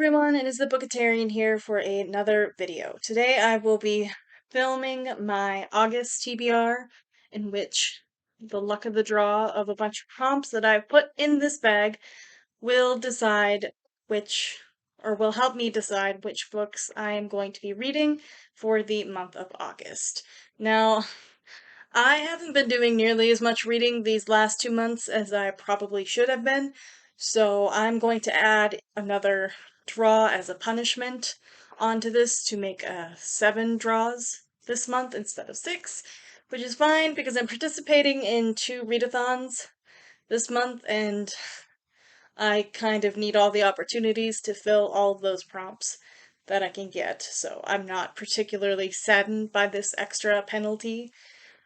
everyone, it is the Bookatarian here for another video. Today I will be filming my August TBR, in which the luck of the draw of a bunch of prompts that I've put in this bag will decide which, or will help me decide which books I am going to be reading for the month of August. Now, I haven't been doing nearly as much reading these last 2 months as I probably should have been, so I'm going to add another draw as a punishment onto this to make 7 draws this month instead of 6, which is fine because I'm participating in 2 readathons this month and I kind of need all the opportunities to fill all of those prompts that I can get, so I'm not particularly saddened by this extra penalty.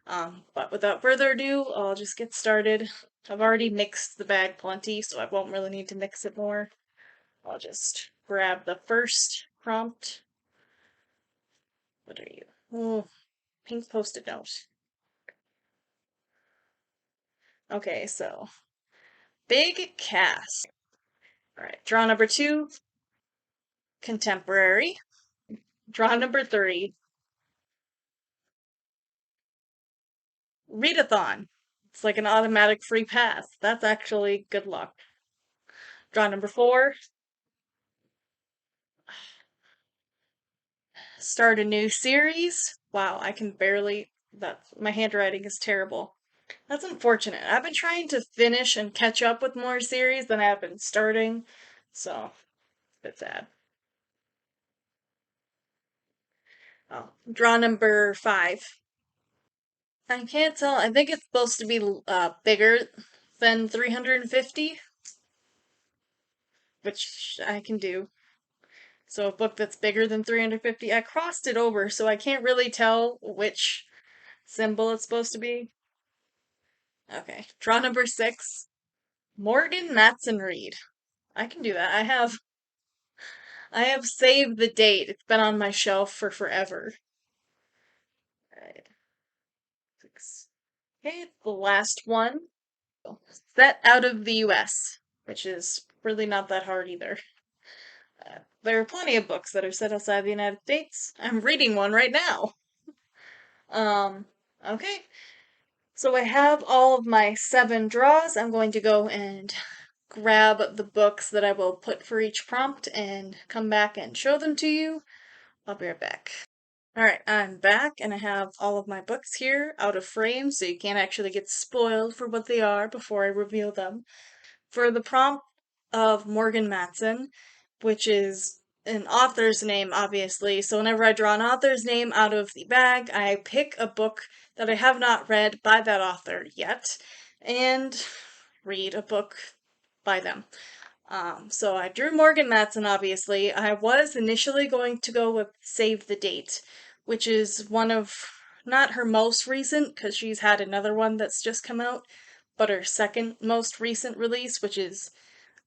But without further ado, I'll just get started. I've already mixed the bag plenty, so I won't really need to mix it more. I'll just grab the first prompt. What are you? Oh, pink post-it note. Okay, so big cast. Alright, draw number 2, contemporary. Draw number 3, readathon. It's like an automatic free pass. That's actually good luck. Draw number 4, start a new series. Wow, I can barely, my handwriting is terrible. That's unfortunate. I've been trying to finish and catch up with more series than I've been starting, so it's a bit sad. Oh, draw number 5. I can't tell. I think it's supposed to be bigger than 350, which I can do. So a book that's bigger than 350. I crossed it over, so I can't really tell which symbol it's supposed to be. Okay, draw number 6. Morgan Matson read. I can do that. I have saved the date. It's been on my shelf for forever. Alright. 6. Okay, the last one. Set out of the US, which is really not that hard either. There are plenty of books that are set outside the United States. I'm reading one right now. Okay. So I have all of my 7 draws. I'm going to go and grab the books that I will put for each prompt and come back and show them to you. I'll be right back. Alright, I'm back and I have all of my books here out of frame so you can't actually get spoiled for what they are before I reveal them. For the prompt of Morgan Matson, which is an author's name, obviously, so whenever I draw an author's name out of the bag, I pick a book that I have not read by that author yet, and read a book by them. So I drew Morgan Matson, obviously. I was initially going to go with Save the Date, which is one of, not her most recent, because she's had another one that's just come out, but her second most recent release, which is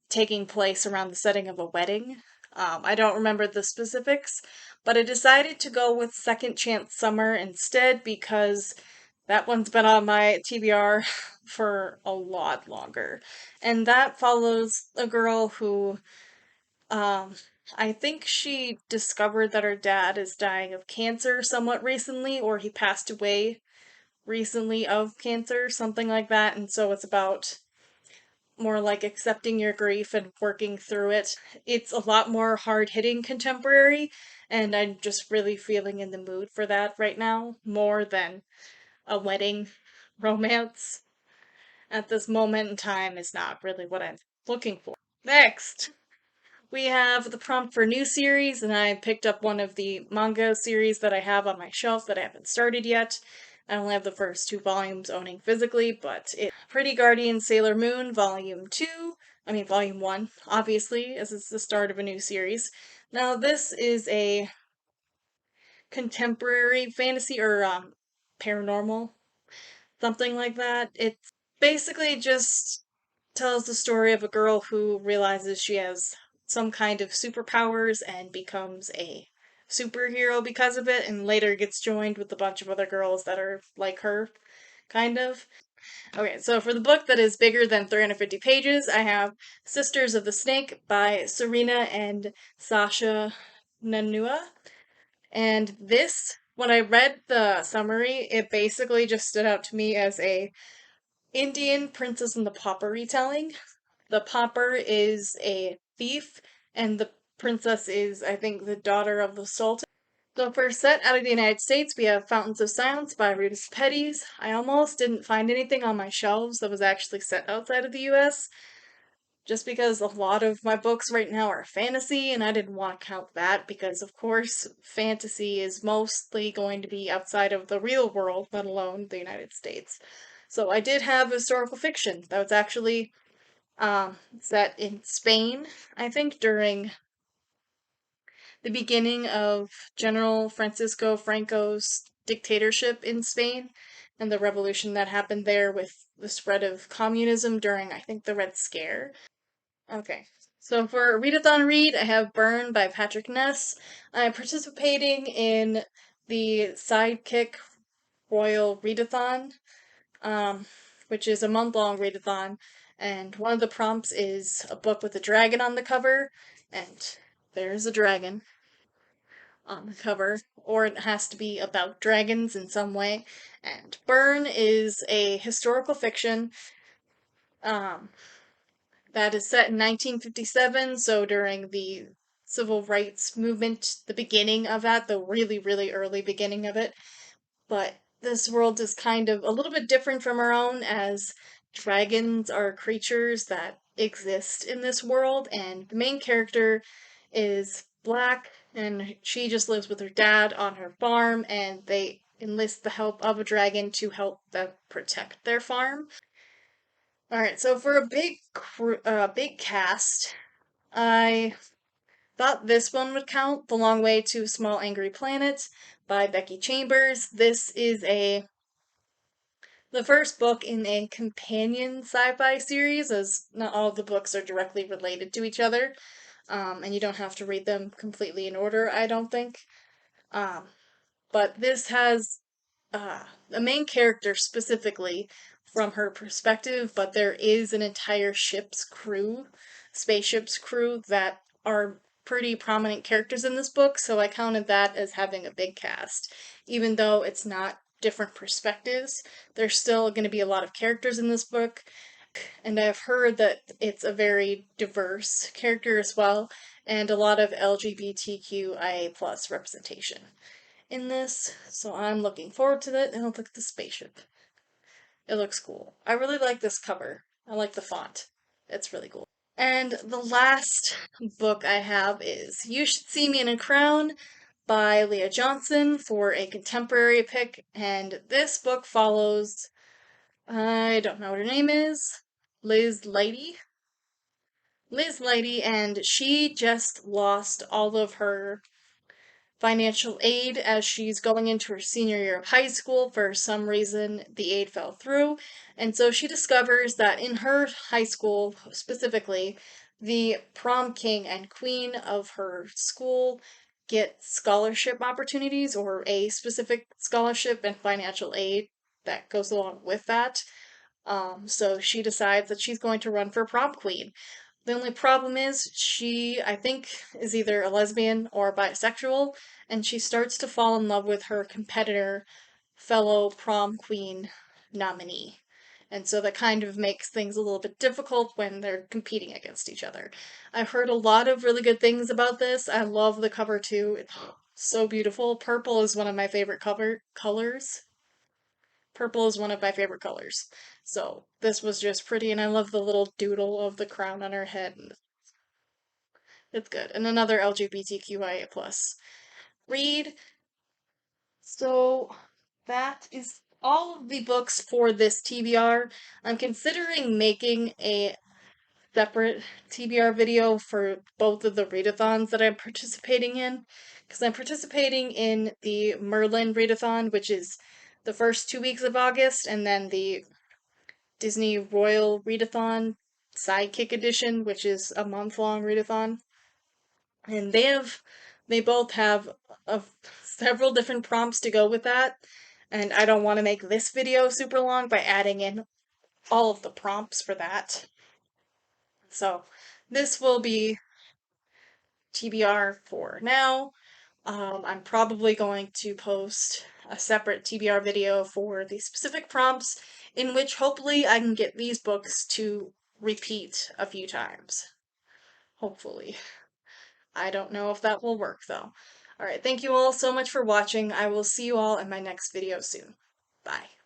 taking place around the setting of a wedding. I don't remember the specifics, but I decided to go with Second Chance Summer instead because that one's been on my TBR for a lot longer. And that follows a girl who, I think she discovered that her dad is dying of cancer somewhat recently, or he passed away recently of cancer, something like that. And so it's about more like accepting your grief and working through it. It's a lot more hard-hitting contemporary, and I'm just really feeling in the mood for that right now, more than a wedding romance at this moment in time is not really what I'm looking for. Next, we have the prompt for new series, and I picked up one of the manga series that I have on my shelf that I haven't started yet. I only have the first 2 volumes owning physically, but it's Pretty Guardian Sailor Moon Volume 1, obviously, as it's the start of a new series. Now, this is a contemporary fantasy, or paranormal, something like that. It's basically just tells the story of a girl who realizes she has some kind of superpowers and becomes a superhero because of it, and later gets joined with a bunch of other girls that are like her, kind of. Okay, so for the book that is bigger than 350 pages, I have Sisters of the Snake by Serena and Sasha Nanua. And this, when I read the summary, it basically just stood out to me as a Indian Princess and the Pauper retelling. The pauper is a thief, and the princess is, I think, the daughter of the sultan. So for set out of the United States, we have Fountains of Silence by Rita Petties. I almost didn't find anything on my shelves that was actually set outside of the US, just because a lot of my books right now are fantasy, and I didn't want to count that because, of course, fantasy is mostly going to be outside of the real world, let alone the United States. So I did have historical fiction that was actually set in Spain, I think, during the beginning of General Francisco Franco's dictatorship in Spain and the revolution that happened there with the spread of communism during, I think, the Red Scare. Okay. So for Readathon Read, I have Burn by Patrick Ness. I'm participating in the Sidekick Royal Readathon, um, which is a month-long readathon, and one of the prompts is a book with a dragon on the cover, and there's a dragon on the cover, or it has to be about dragons in some way. And Burn is a historical fiction um, that is set in 1957, so during the civil rights movement, the beginning of that, the really, really early beginning of it. But this world is kind of a little bit different from our own, as dragons are creatures that exist in this world, and the main character is black, and she just lives with her dad on her farm, and they enlist the help of a dragon to help them protect their farm. All right, so for a big cast, I thought this one would count. The Long Way to a Small Angry Planet by Becky Chambers. This is the first book in a companion sci-fi series, as not all of the books are directly related to each other, and you don't have to read them completely in order, I don't think. Um, but this has a main character specifically from her perspective, but there is an entire spaceship's crew, that are pretty prominent characters in this book, so I counted that as having a big cast. Even though it's not different perspectives, there's still going to be a lot of characters in this book, and I've heard that it's a very diverse character as well, and a lot of LGBTQIA plus representation in this, so I'm looking forward to it. And look at the spaceship. It looks cool. I really like this cover. I like the font. It's really cool. And the last book I have is You Should See Me in a Crown by Leah Johnson for a contemporary pick, and this book follows, I don't know what her name is, Liz Lighty. Liz Lighty, and she just lost all of her financial aid as she's going into her senior year of high school. For some reason, the aid fell through, and so she discovers that in her high school, specifically, the prom king and queen of her school get scholarship opportunities, or a specific scholarship and financial aid that goes along with that. So she decides that she's going to run for prom queen. The only problem is she, I think, is either a lesbian or bisexual, and she starts to fall in love with her competitor, fellow prom queen nominee. And so that kind of makes things a little bit difficult when they're competing against each other. I've heard a lot of really good things about this. I love the cover too. It's so beautiful. Purple is one of my favorite cover colors. Purple is one of my favorite colors. So this was just pretty, and I love the little doodle of the crown on her head. It's good. And another LGBTQIA plus read. So that is all of the books for this TBR. I'm considering making a separate TBR video for both of the readathons that I'm participating in, because I'm participating in the Merlin readathon, which is the first 2 weeks of August, and then the Disney Royal Readathon Sidekick Edition, which is a month-long readathon. And they both have several different prompts to go with that. and I don't want to make this video super long by adding in all of the prompts for that. So this will be TBR for now. I'm probably going to post a separate TBR video for the specific prompts in which hopefully I can get these books to repeat a few times. Hopefully. I don't know if that will work though. Alright, thank you all so much for watching. I will see you all in my next video soon. Bye.